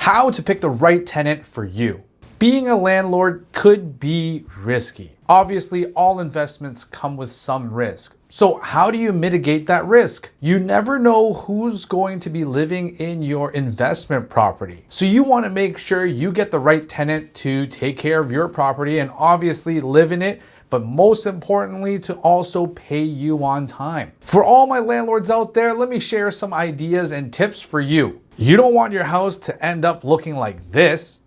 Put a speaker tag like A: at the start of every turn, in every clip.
A: How to pick the right tenant for you. Being a landlord could be risky. Obviously, all investments come with some risk. So how do you mitigate that risk? You never know who's going to be living in your investment property. So you want to make sure you get the right tenant to take care of your property and obviously live in it, but most importantly, to also pay you on time. For all my landlords out there, let me share some ideas and tips for you. You don't want your house to end up looking like this.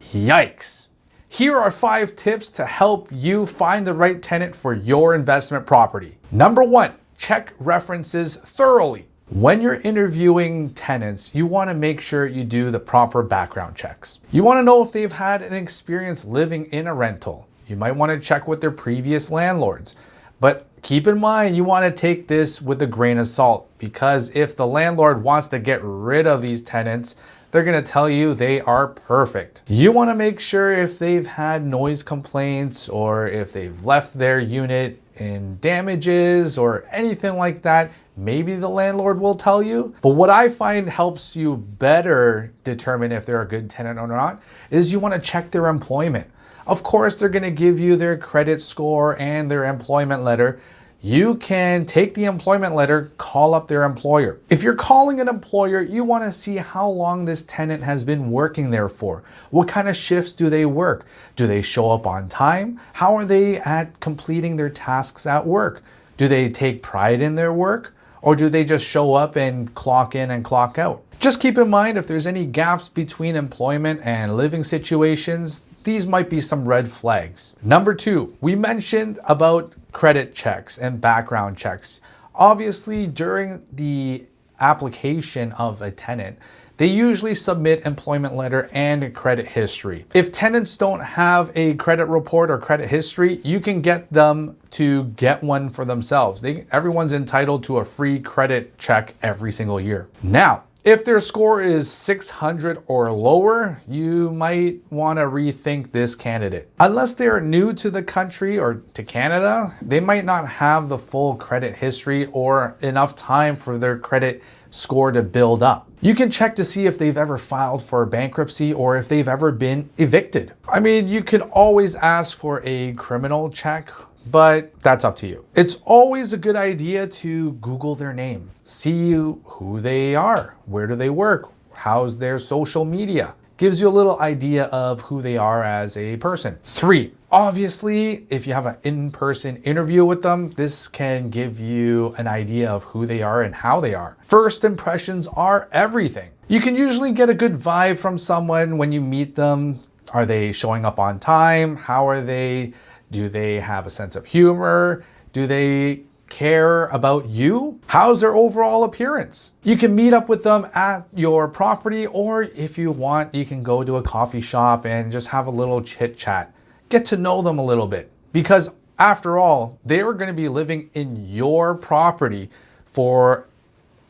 A: Yikes. Here are 5 tips to help you find the right tenant for your investment property. Number 1, check references thoroughly. When you're interviewing tenants, you want to make sure you do the proper background checks. You want to know if they've had an experience living in a rental. You might want to check with their previous landlords. But keep in mind, you want to take this with a grain of salt, because if the landlord wants to get rid of these tenants, they're going to tell you they are perfect. You want to make sure if they've had noise complaints or if they've left their unit in damages or anything like that. Maybe the landlord will tell you. But what I find helps you better determine if they're a good tenant or not is you want to check their employment. Of course, they're going to give you their credit score and their employment letter. You can take the employment letter, call up their employer. If you're calling an employer, you want to see how long this tenant has been working there for. What kind of shifts do they work? Do they show up on time? How are they at completing their tasks at work? Do they take pride in their work? Or do they just show up and clock in and clock out? Just keep in mind if there's any gaps between employment and living situations, these might be some red flags. Number 2, we mentioned about credit checks and background checks. Obviously, during the application of a tenant, they usually submit employment letter and a credit history. If tenants don't have a credit report or credit history, you can get them to get one for themselves. Everyone's entitled to a free credit check every single year. Now, if their score is 600 or lower, you might want to rethink this candidate. Unless they're new to the country or to Canada, they might not have the full credit history or enough time for their credit score to build up. You can check to see if they've ever filed for bankruptcy or if they've ever been evicted. I mean, you can always ask for a criminal check, but that's up to you. It's always a good idea to Google their name, see who they are, where do they work, how's their social media. Gives you a little idea of who they are as a person. 3, obviously, if you have an in-person interview with them, this can give you an idea of who they are and how they are. First impressions are everything. You can usually get a good vibe from someone when you meet them. Are they showing up on time? How are they? Do they have a sense of humor? Do they care about you? How's their overall appearance? You can meet up with them at your property, or if you want, you can go to a coffee shop and just have a little chit chat. Get to know them a little bit, because after all, they are going to be living in your property for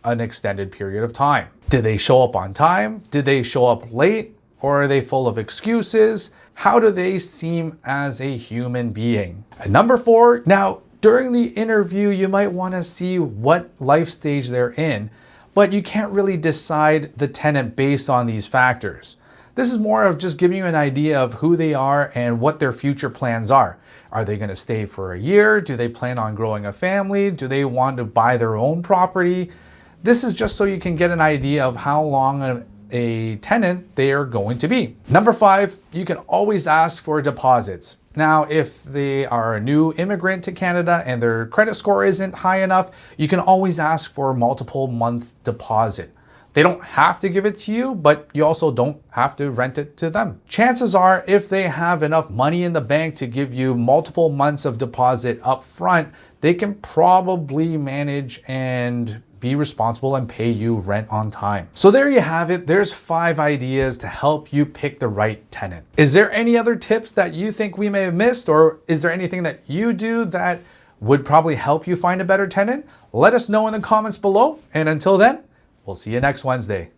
A: an extended period of time. Did they show up on time? Did they show up late? Or are they full of excuses? How do they seem as a human being? And number 4, now during the interview, you might want to see what life stage they're in, but you can't really decide the tenant based on these factors. This is more of just giving you an idea of who they are and what their future plans are. Are they going to stay for a year? Do they plan on growing a family? Do they want to buy their own property? This is just so you can get an idea of how long a tenant they are going to be. Number 5, you can always ask for deposits. Now, if they are a new immigrant to Canada and their credit score isn't high enough, you can always ask for a multiple month deposit. They don't have to give it to you, but you also don't have to rent it to them. Chances are, if they have enough money in the bank to give you multiple months of deposit up front, they can probably manage and be responsible and pay you rent on time. So there you have it. There's 5 ideas to help you pick the right tenant. Is there any other tips that you think we may have missed, or is there anything that you do that would probably help you find a better tenant? Let us know in the comments below. And until then, we'll see you next Wednesday.